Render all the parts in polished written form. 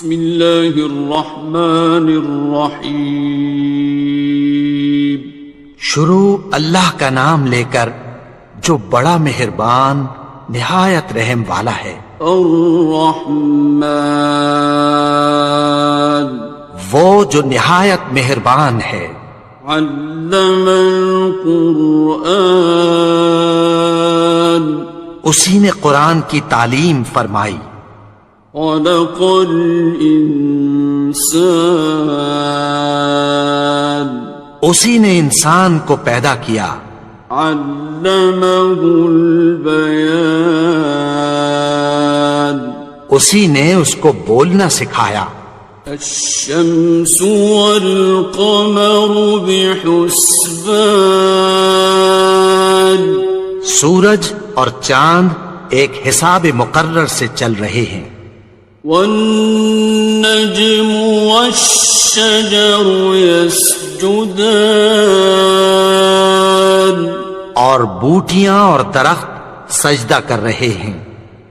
بسم اللہ الرحمن الرحیم. شروع اللہ کا نام لے کر جو بڑا مہربان نہایت رحم والا ہے. الرحمن وہ جو نہایت مہربان ہے. علم القرآن اسی نے قرآن کی تعلیم فرمائی. خلق الانسان اسی نے انسان کو پیدا کیا. علمہ البیان اسی نے اس کو بولنا سکھایا. الشمس والقمر بحسبان سورج اور چاند ایک حساب مقرر سے چل رہے ہیں. والنجم والشجر يسجدان اور بوٹیاں اور درخت سجدہ کر رہے ہیں.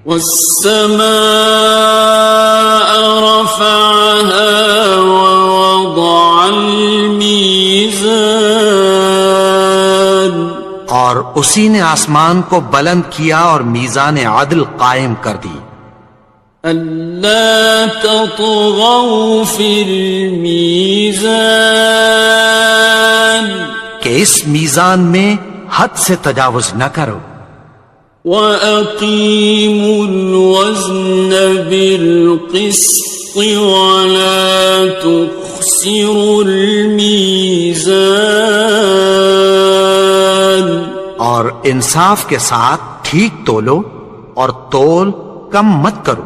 والسماء رفعها ووضع الميزان اور اسی نے آسمان کو بلند کیا اور میزان عدل قائم کر دی. ألا تطغوا في الميزان کہ اس میزان میں حد سے تجاوز نہ کرو. وَأَقِيمُوا الْوَزْنَ بِالْقِسْطِ وَلَا تُخْسِرُوا الْمِيزَانَ اور انصاف کے ساتھ ٹھیک تولو اور تول کم مت کرو.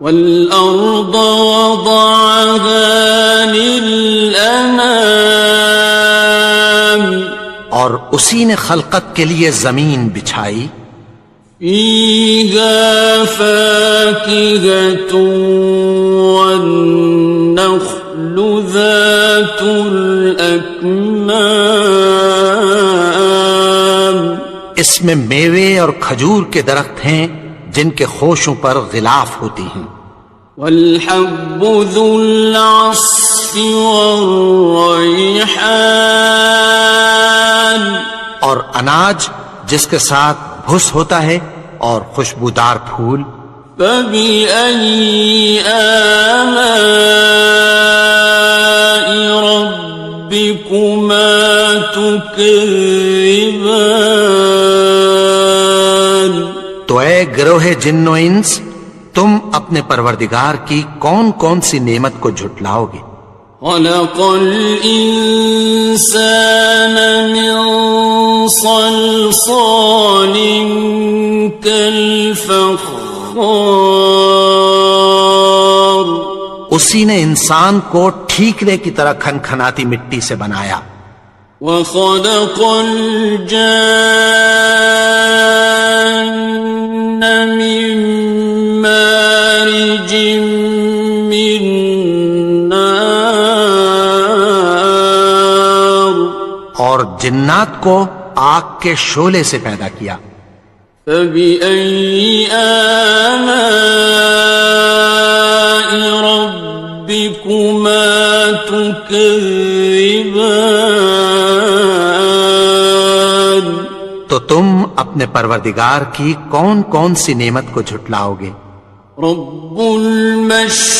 وَالْأَرْضَ وَضَعَهَا لِلْأَنَامِ اور اسی نے خلقت کے لیے زمین بچھائی. فِيهَا فَاكِهَةٌ وَالنَّخْلُ ذَاتُ الْأَكْمَامِ اس میں میوے اور کھجور کے درخت ہیں جن کے خوشوں پر غلاف ہوتی ہیں. وَالْحَبُّ ذُو الْعَصْفِ وَالرَّيْحَانِ اور اناج جس کے ساتھ بھس ہوتا ہے اور خوشبودار پھول. فَبِأَيِّ آلَاءِ رَبِّكُمَا تُكَذِّبَانِ تو اے گروہ جن و انس تم اپنے پروردگار کی کون کون سی نعمت کو جھٹلاؤ گے. خَلَقَ الْإِنسَانَ مِنْ صَلْصَالٍ كَالْفَخَّارِ اسی نے انسان کو ٹھیکرے کی طرح کھنکھناتی مٹی سے بنایا. وَخَلَقَ الْجَانَّ مِن مَّارِجٍ مِّن نَّارٍ اور جنات کو آگ کے شعلے سے پیدا کیا. فَبِأَيِّ آلَاءِ رَبِّكُمَا تُكَذِّبَانِ تو تم اپنے پروردگار کی کون کون سی نعمت کو جھٹلاؤ گے. رب المشرقین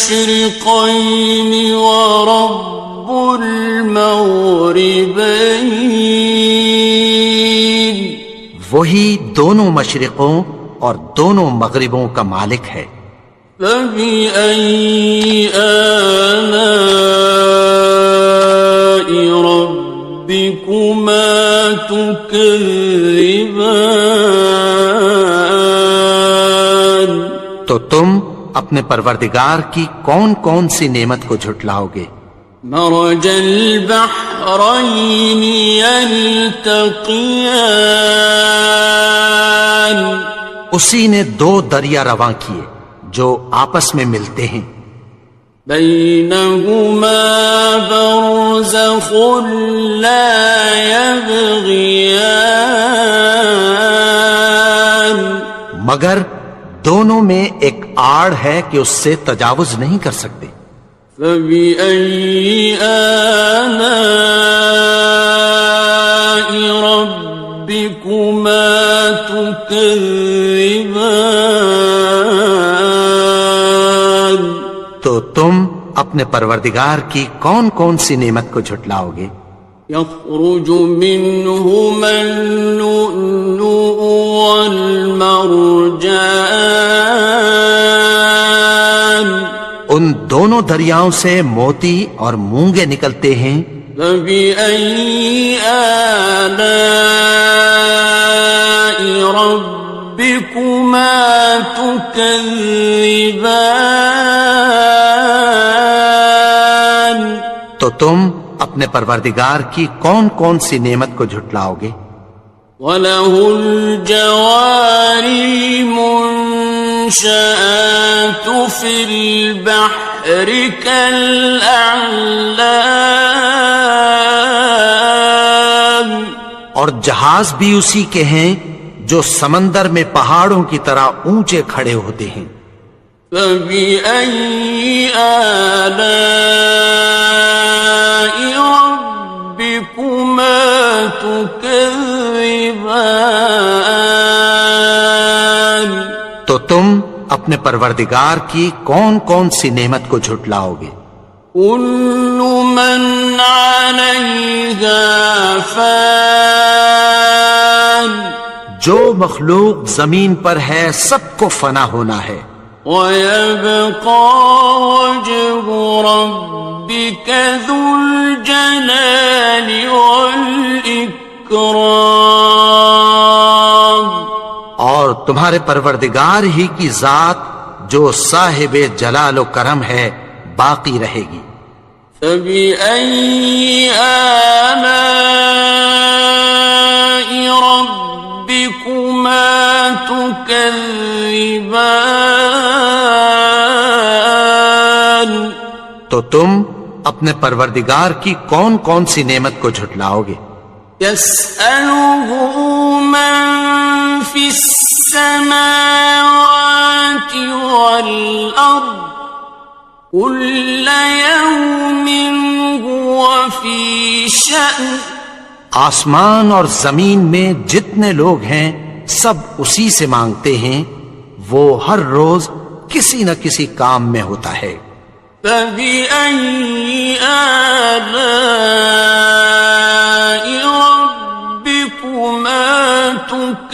ورب المغربین وہی دونوں مشرقوں اور دونوں مغربوں کا مالک ہے. فَبِأَيِّ آلَاءِ رَبِّكُمَا تُكَذِّبَانِ تو تم اپنے پروردگار کی کون کون سی نعمت کو جھٹلاؤ گے. مرج البحرین یلتقیان اسی نے دو دریا رواں کیے جو آپس میں ملتے ہیں. بینہما برزخ لا یبغیان مگر دونوں میں ایک آڑ ہے کہ اس سے تجاوز نہیں کر سکتے۔ فبأي آلاء ربكما تكذبان؟ تو تم اپنے پروردگار کی کون کون سی نعمت کو جھٹلاؤ گے؟ يخرج منهما اللؤلؤ والمرجان، ان دونوں دریاؤں سے موتی اور مونگے نکلتے ہیں۔ فبأي آلاء ربكما تكذبان؟ تو تم اپنے پروردگار کی کون کون سی نعمت کو جھٹلاؤ گے؟ وَلَهُ الْجَوَارِ الْمُنشَآتُ فِي الْبَحْرِ كَالْأَعْلَامِ، اور جہاز بھی اسی کے ہیں جو سمندر میں پہاڑوں کی طرح اونچے کھڑے ہوتے ہیں۔ فَبِأَيِّ آلَاءِ رَبِّكُمَا تُكَذِّبَانِ؟ تو تم اپنے پروردگار کی کون کون سی نعمت کو جھٹلاؤ گے؟ كُلُّ مَنْ عَلَيْهَا فَانٍ، جو مخلوق زمین پر ہے سب کو فنا ہونا ہے۔ وَيَبْقَى وَجْهُ رَبِّكَ ذُو الْجَلَالِ وَالْإِكْرَامِ، اور تمہارے پروردگار ہی کی ذات جو صاحب جلال و کرم ہے باقی رہے گی۔ فَبِأَيِّ آلَاءِ رَبِّكُمَا تُكَذِّبَانِ؟ تو تم اپنے پروردگار کی کون کون سی نعمت کو جھٹلاؤ گے؟ يَسْأَلُهُ مَن فِي السَّمَاوَاتِ وَالْأَرْضِ كُلَّ يَوْمٍ هُوَ فِي شَأْنٍ، آسمان اور زمین میں جتنے لوگ ہیں سب اسی سے مانگتے ہیں، وہ ہر روز کسی نہ کسی کام میں ہوتا ہے۔ فَبِأَيِّ آلَاءِ رَبِّكُمَا تُكَذِّبَانِ؟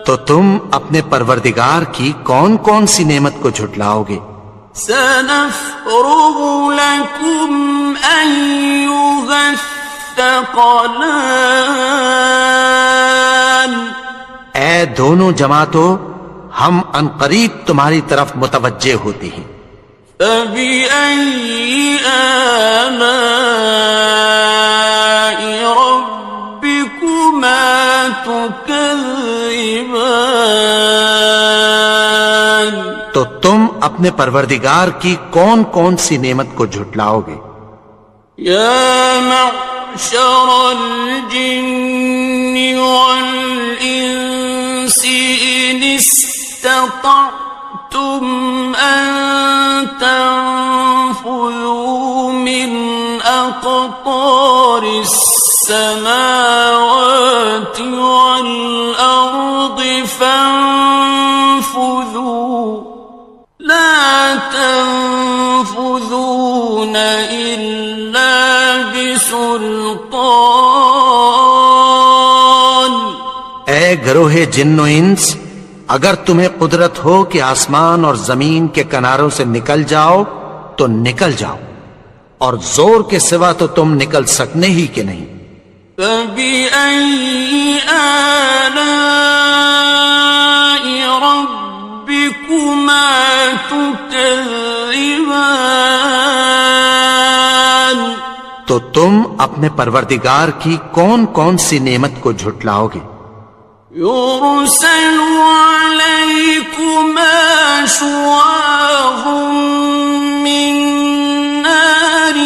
تو تم اپنے پروردگار کی کون کون سی نعمت کو جھٹلاؤ گے؟ سَنَفْرُغُ لَكُمْ أَيُّهَ الثَّقَلَانِ، اے دونوں جماعتوں، ہم عنقریب تمہاری طرف متوجہ ہوتے ہیں۔ فَبِأَيِّ آلَاءِ رَبِّكُمَا تُكَذِّبَانِ؟ تو تم اپنے پروردگار کی کون کون سی نعمت کو جھٹلاؤ گے؟ يَا مَعْشَرَ الْجِنِّ وَالْإِنسِ إِنِ اسْتَطَعْتُمْ أَن تَنفُذُوا مِنْ أَقْطَارِ السَّمَاوَاتِ وَالْأَرْضِ فَانفُذُوا لَا تَنفُذُونَ إِلَّا بِسُلْطَانٍ۔ اے گروہ جن و انس، اگر تمہیں قدرت ہو کہ آسمان اور زمین کے کناروں سے نکل جاؤ تو نکل جاؤ، اور زور کے سوا تو تم نکل سکنے ہی کہ نہیں۔ فَبِأَيِّ آلَاءِ رَبِّكُمَا تُكَذِّبَانِ؟ تو تم اپنے پروردگار کی کون کون سی نعمت کو جھٹلاؤ گے؟ يُرْسَلُ عَلَيْكُمَا شُوَاظٌ مِّن نَّارٍ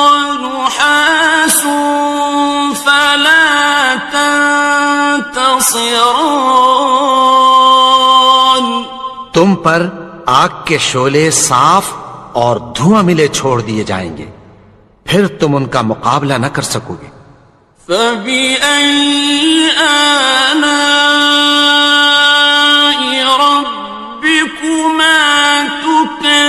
وَنُحَاسٌ فَلَا تَنتَصِرَانِ؟ تم پر آگ کے شعلے صاف اور دھواں ملے چھوڑ دیے جائیں گے، پھر تم ان کا مقابلہ نہ کر سکو گے۔ فَبِأَيِّ آلَاءِ رَبِّكُمَا تُكَذِّبَانِ،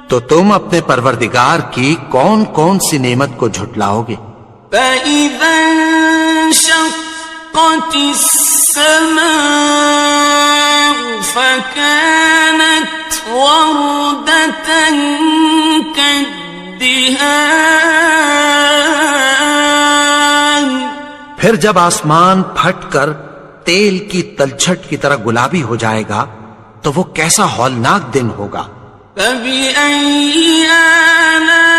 تو تم اپنے پروردگار کی کون کون سی نعمت کو جھٹلاؤ گے؟ فَإِذَا انشَقَّتِ السَّمَاءُ فَكَانَتْ وَرْدَةً كَالدِّهَانِ، پھر جب آسمان پھٹ کر تیل کی تلچھٹ کی طرح گلابی ہو جائے گا تو وہ کیسا ہولناک دن ہوگا۔ فَبِأَيِّ آلَاءِ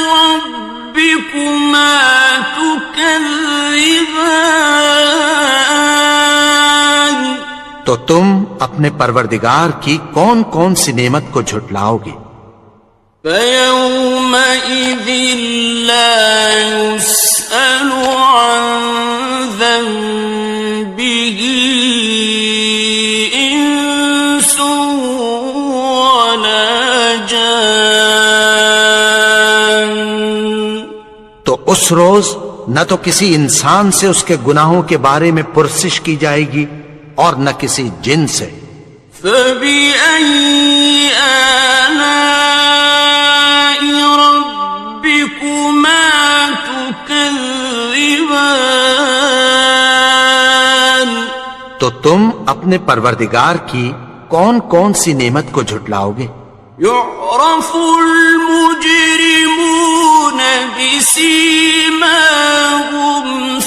رَبِّكُمَا تُكَذِّبَانِ، تو تم اپنے پروردگار کی کون کون سی نعمت کو جھٹلاؤ گے؟ فَيَوْمَئِذٍ لَا يُسْأَلُ عَنْ ذَنبِهِ إِنسٌ وَلَا جَانٌ، تو اس روز نہ تو کسی انسان سے اس کے گناہوں کے بارے میں پرسش کی جائے گی اور نہ کسی جن سے۔ فَبِأَيِّ آلَاءِ رَبِّكُمَا تُكَذِّبَانِ، تو تم اپنے پروردگار کی کون کون سی نعمت کو جھٹلاؤ گے؟ يُعْرَفُ الْمُجْرِمُونَ بِسِيمَاهُمْ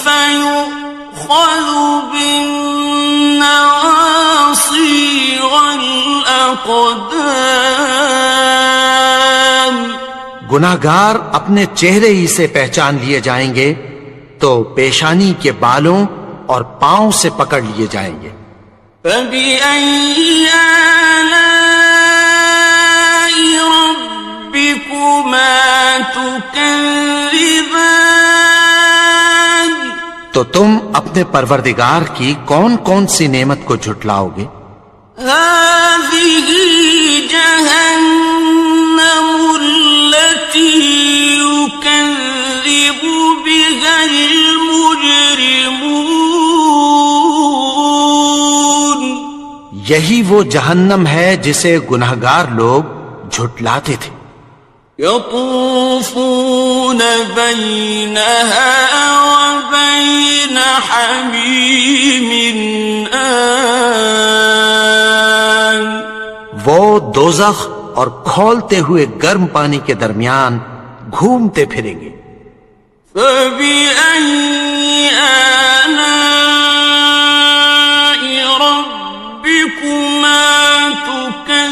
فَيُؤْخَذُ بِالنَّوَاصِي وَالْأَقْدَامِ، گناہگار اپنے چہرے ہی سے پہچان لیے جائیں گے تو پیشانی کے بالوں اور پاؤں سے پکڑ لیے جائیں گے۔ فَبِأَيِّ آلَاءِ رَبِّكُمَا تُكَذِّبَانِ، تو تم اپنے پروردگار کی کون کون سی نعمت کو جھٹلاؤ گے؟ هَٰذِهِ جَهَنَّمُ الَّتِي يُكَذِّبُ بِهَا الْمُجْرِمُونَ، یہی وہ جہنم ہے جسے گناہگار لوگ جھٹلاتے تھے۔ يَطُوفُونَ بَيْنَهَا وَبَيْنَ حَمِيمٍ آنٍ، وہ دوزخ اور کھولتے ہوئے گرم پانی کے درمیان گھومتے پھریں گے۔ فَبِأَيِّ آلَاءِ رَبِّكُمَا تُكَذِّبَانِ،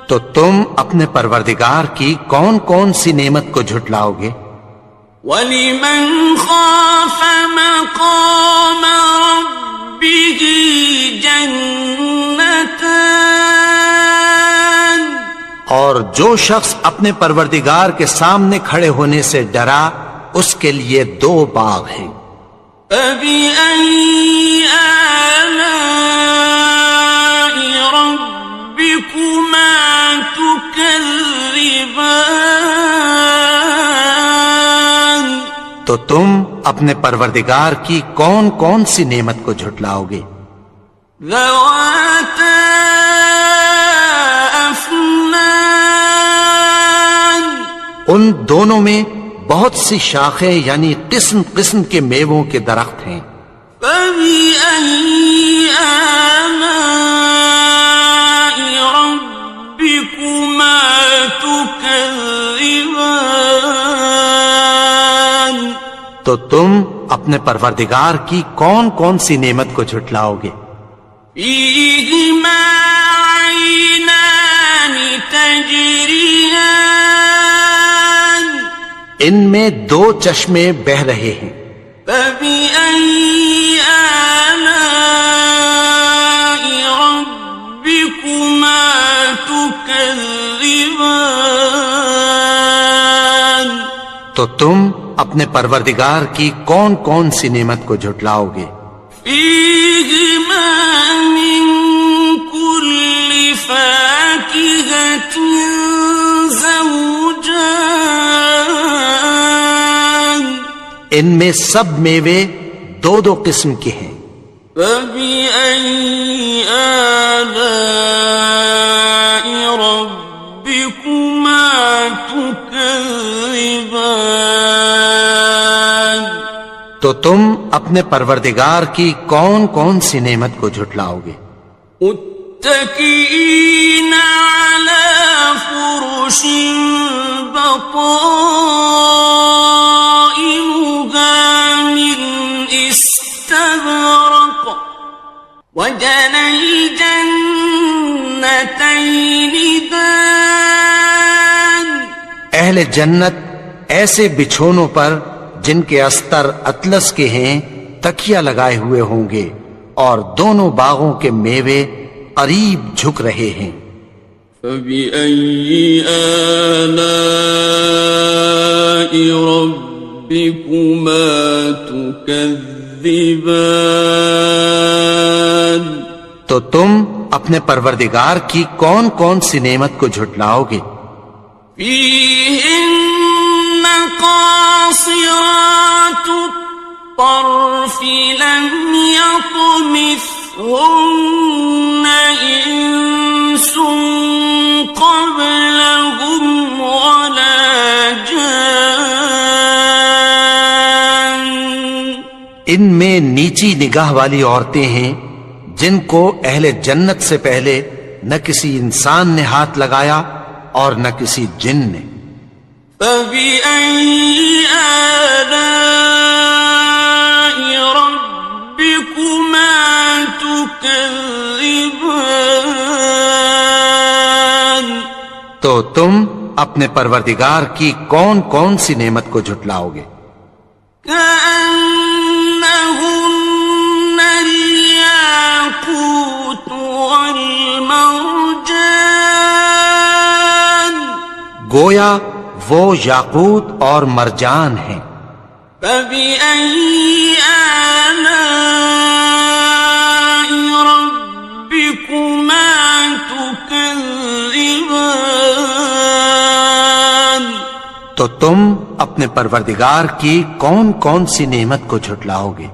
تو تم اپنے پروردگار کی کون کون سی نعمت کو جھٹلاؤ گے؟ وَلِمَنْ خَافَ مَقَامَ رَبِّهِ جَنَّتَانِ، اور جو شخص اپنے پروردگار کے سامنے کھڑے ہونے سے ڈرا اس کے لیے دو باغ ہیں۔ فَبِأَيِّ آلَاءِ رَبِّكُمَا تُكَذِّبَانِ، تو تم اپنے پروردگار کی کون کون سی نعمت کو جھٹلاؤ گے؟ ذَوَاتَا أَفْنَانٍ، ان دونوں میں بہت سی شاخیں یعنی قسم قسم کے میووں کے درخت ہیں۔ فَبِأَيِّ آلَاءِ رَبِّكُمَا تُكَذِّبَانِ، تو تم اپنے پروردگار کی کون کون سی نعمت کو جھٹلاؤ گے؟ فِيهِمَا عَيْنَانِ تَجْرِيَانِ، ان میں دو چشمے بہہ رہے ہیں۔ فَبِأَيِّ آلَاءِ رَبِّكُمَا تُكَذِّبَانِ، تو تم اپنے پروردگار کی کون کون سی نعمت کو جھٹلاؤ گے؟ فيهما من كل فاكهة زوجان ان میں سب میوے دو دو قسم کے ہیں. فبأي آلاء ربكما تكذبان تو تم اپنے پروردگار کی کون کون سی نعمت کو جھٹلاؤ گے؟ متكئين على فرش بطائنها من استبرق وجنى الجنتين دان اہل جنت ایسے بچھونوں پر جن کے استر اطلس کے ہیں تکیہ لگائے ہوئے ہوں گے اور دونوں باغوں کے میوے قریب جھک رہے ہیں. فبأي آلاء ربكما تكذبان تو تم اپنے پروردگار کی کون کون سی نعمت کو جھٹلاؤ گے؟ فيهن قاصرات الطرف لم يطمثهن إنس قبلهم ولا جان ان میں نیچی نگاہ والی عورتیں ہیں جن کو اہل جنت سے پہلے نہ کسی انسان نے ہاتھ لگایا اور نہ کسی جن نے. فبأي آلاء ربكما تكذبان تو تم اپنے پروردگار کی کون کون سی نعمت کو جھٹلاؤ گے؟ كأنهن الياقوت والمرجان گویا وہ یاقوت اور مرجان ہیں. فبأي آلاء ربكما تكذبان تو تم اپنے پروردگار کی کون کون سی نعمت کو جھٹلاؤ گے؟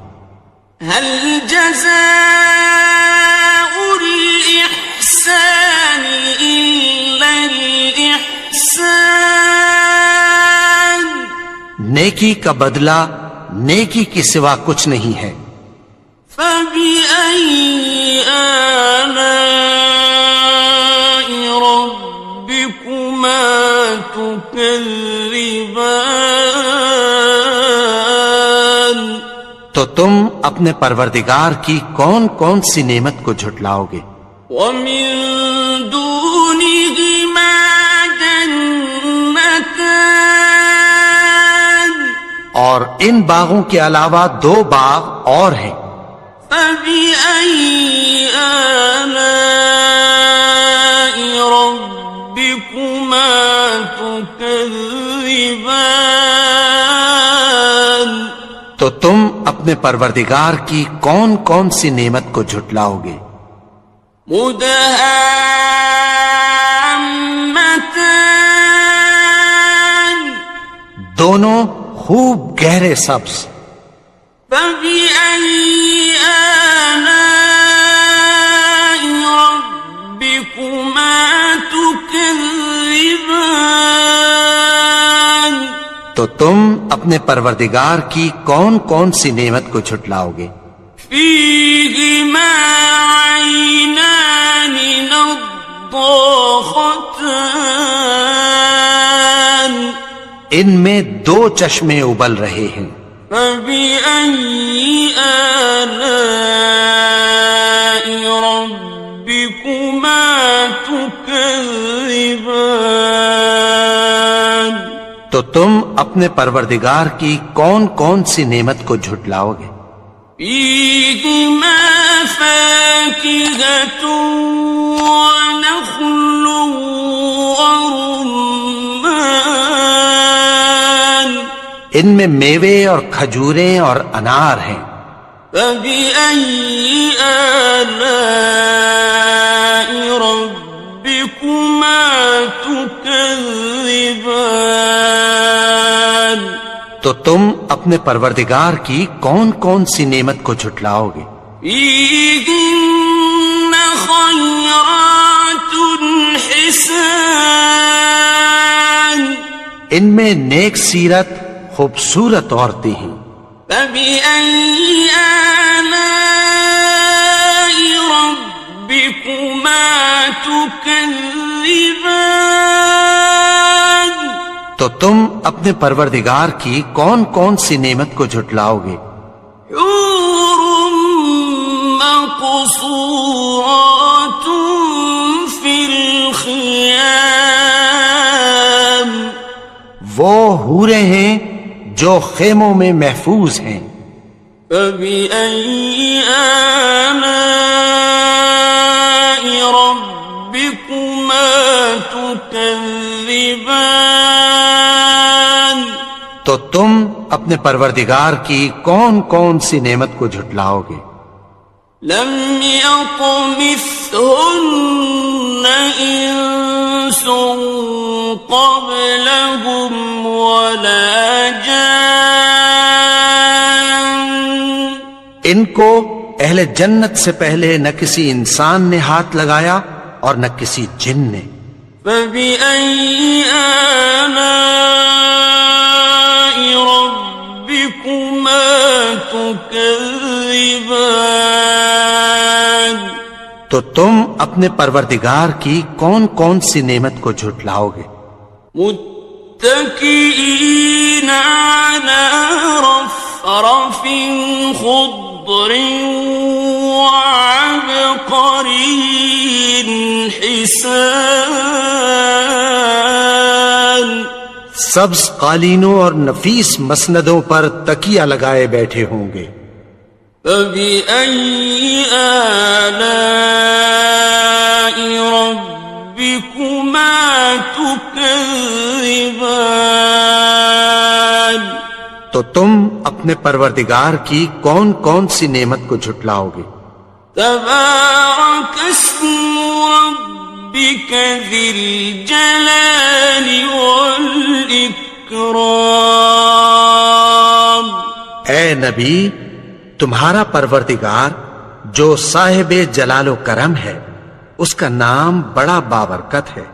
هل جزاء الإحسان إلا الإحسان نیکی کا بدلہ نیکی کے سوا کچھ نہیں ہے. فبأي آلاء ربكما تكذبان تو تم اپنے پروردگار کی کون کون سی نعمت کو جھٹلاؤ گے؟ ومن دونهما جنتان اور ان باغوں کے علاوہ دو باغ اور ہیں. فبأي آلاء ربكما تكذبان تو تم اپنے پروردگار کی کون کون سی نعمت کو جھٹلاؤ گے؟ مدهامتان دونوں خوب گہرے سبز. فبأي آلاء ربكما تكذبان تو تم اپنے پروردگار کی کون کون سی نعمت کو جھٹلاؤ گے؟ فيهما عينان نضاختان ان میں دو چشمے ابل رہے ہیں. فبأي آلاء ربكما تكذبان تو تم اپنے پروردگار کی کون کون سی نعمت کو جھٹلاؤ گے؟ فيهما فاكهة ونخل ورمان ان میں میوے اور کھجوریں اور انار ہیں. فبأي آلاء ربكما تكذبان. تو تم اپنے پروردگار کی کون کون سی نعمت کو جھٹلاؤ گے؟ فيهن خيرات حسان. ان میں نیک سیرت خوبصورت عورتیں ہیں. فبأي آلاء ربكما تكذبان. تو تم اپنے پروردگار کی کون کون سی نعمت کو جھٹلاؤ گے؟ حور مقصورات في الخيام. وہ حوریں ہیں جو خیموں میں محفوظ ہیں. فبأي آلاء ربكما تكذبان. تو تم اپنے پروردگار کی کون کون سی نعمت کو جھٹلاؤ گے؟ لم يطمثهن إنس قبلهم ولا جان. ان کو اہل جنت سے پہلے نہ کسی انسان نے ہاتھ لگایا اور نہ کسی جن نے. فبأي آلاء ربكما تكذبان. تو تم اپنے پروردگار کی کون کون سی نعمت کو جھٹلاؤ گے؟ متكئين على رفرف خضر وعبقري حسان. سبز قالینوں اور نفیس مسندوں پر تکیہ لگائے بیٹھے ہوں گے. فبأي آلاء ربكما تكذبان. تو تم اپنے پروردگار کی کون کون سی نعمت کو جھٹلاؤ گے؟ تبارك اسم ربك ذي الجلال والإكرام. اے نبی، تمہارا پروردگار جو صاحب جلال و کرم ہے، اس کا نام بڑا بابرکت ہے.